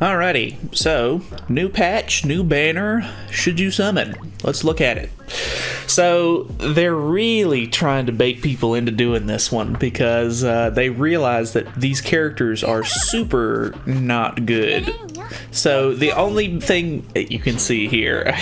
Alrighty, so new patch, new banner. Should you summon? Let's look at it. So they're really trying to bait people into doing this one because they realize that these characters are super not good. So the only thing that you can see here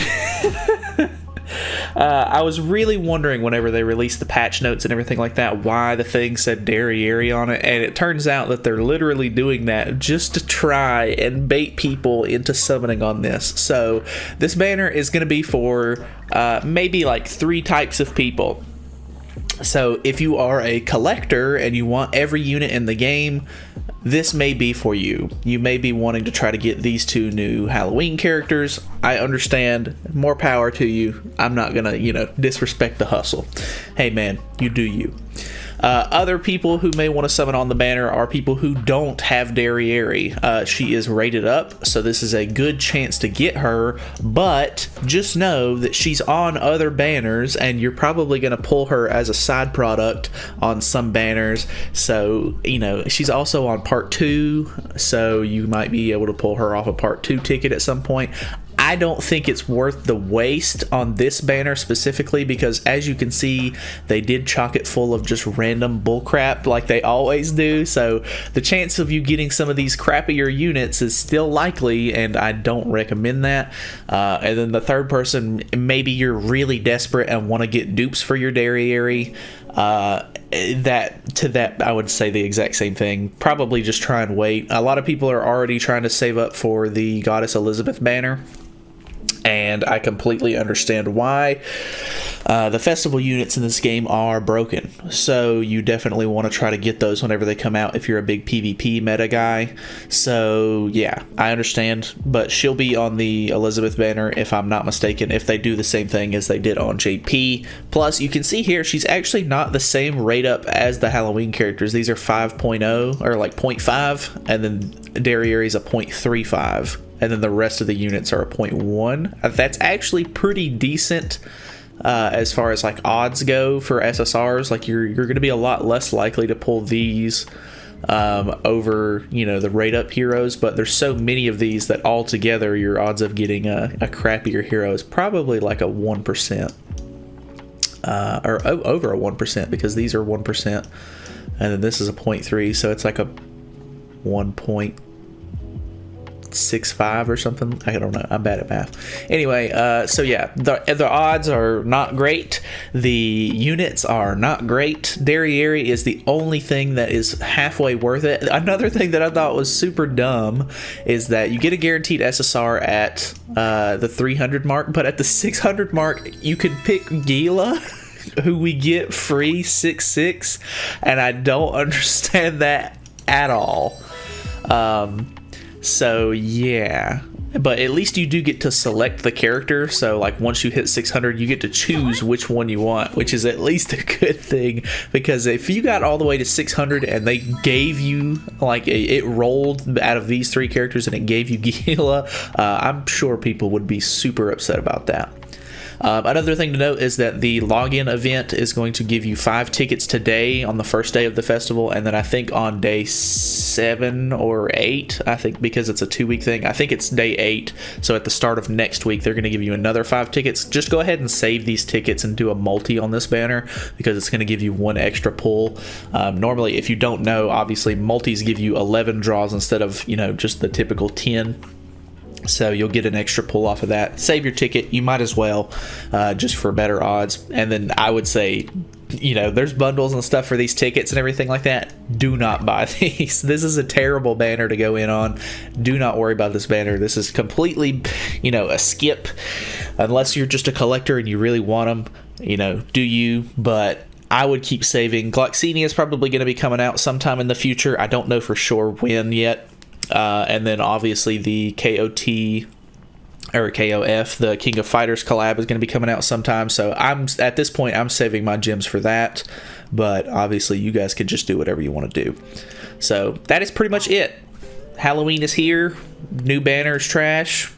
I was really wondering whenever they released the patch notes and everything like that why the thing said Derriere on it, and it turns out that they're literally doing that just to try and bait people into summoning on this. So this banner is going to be for maybe like 3 types of people. So if you are a collector and you want every unit in the game, this may be for you. You may be wanting to try to get these 2 new Halloween characters. I understand. More power to you. I'm not gonna, disrespect the hustle. Hey man, you do you. Other people who may want to summon on the banner are people who don't have Derriere. She is rated up, so this is a good chance to get her, but just know that she's on other banners, and you're probably going to pull her as a side product on some banners. So, she's also on Part 2, so you might be able to pull her off a Part 2 ticket at some point. I don't think it's worth the waste on this banner specifically because, as you can see, they did chock it full of just random bullcrap like they always do. So the chance of you getting some of these crappier units is still likely, and I don't recommend that. And then the third person, maybe you're really desperate and want to get dupes for your Derriere. That I would say the exact same thing. Probably just try and wait. A lot of people are already trying to save up for the Goddess Elizabeth banner, and I completely understand why. The festival units in this game are broken, so you definitely want to try to get those whenever they come out if you're a big PvP meta guy. So yeah, I understand, but she'll be on the Elizabeth banner if I'm not mistaken, if they do the same thing as they did on JP. Plus, you can see here, she's actually not the same rate up as the Halloween characters. These are 5.0 or like 0.5, and then Derriere is a 0.35. And then the rest of the units are a 0.1. That's actually pretty decent as far as like odds go for SSRs. Like you're going to be a lot less likely to pull these over the rate up heroes, but there's so many of these that altogether your odds of getting a crappier hero is probably like a 1%. Or over a 1% because these are 1%, and then this is a 0.3, so it's like a 1.65 or something. I don't know. I'm bad at math. Anyway, so yeah, the odds are not great. The units are not great. Derriere is the only thing that is halfway worth it. Another thing that I thought was super dumb is that you get a guaranteed SSR at the 300 mark, but at the 600 mark, you can pick Gila, who we get free 6/6, and I don't understand that at all. So yeah, but at least you do get to select the character. So like once you hit 600, you get to choose which one you want, which is at least a good thing, because if you got all the way to 600 and they gave you like it rolled out of these 3 characters and it gave you Gila, I'm sure people would be super upset about that. Another thing to note is that the login event is going to give you 5 tickets today on the first day of the festival, and then I think on day 7 or 8, I think because it's a 2-week thing, I think it's day 8, so at the start of next week they're going to give you another 5 tickets. Just go ahead and save these tickets and do a multi on this banner because it's going to give you 1 extra pull. Normally, if you don't know, obviously multis give you 11 draws instead of just the typical 10. So you'll get an extra pull off of that. Save your ticket. You might as well, just for better odds. And then I would say, there's bundles and stuff for these tickets and everything like that. Do not buy these. This is a terrible banner to go in on. Do not worry about this banner. This is completely, a skip. Unless you're just a collector and you really want them, do you. But I would keep saving. Gloxini is probably going to be coming out sometime in the future. I don't know for sure when yet. And then obviously the KOF, the King of Fighters collab is going to be coming out sometime. So at this point I'm saving my gems for that, but obviously you guys can just do whatever you want to do. So that is pretty much it. Halloween is here. New banner is trash.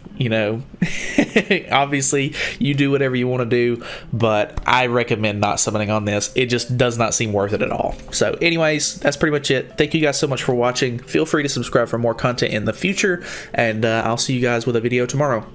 Obviously, you do whatever you want to do, but I recommend not summoning on this. It just does not seem worth it at all. So anyways, that's pretty much it. Thank you guys so much for watching. Feel free to subscribe for more content in the future, and I'll see you guys with a video tomorrow.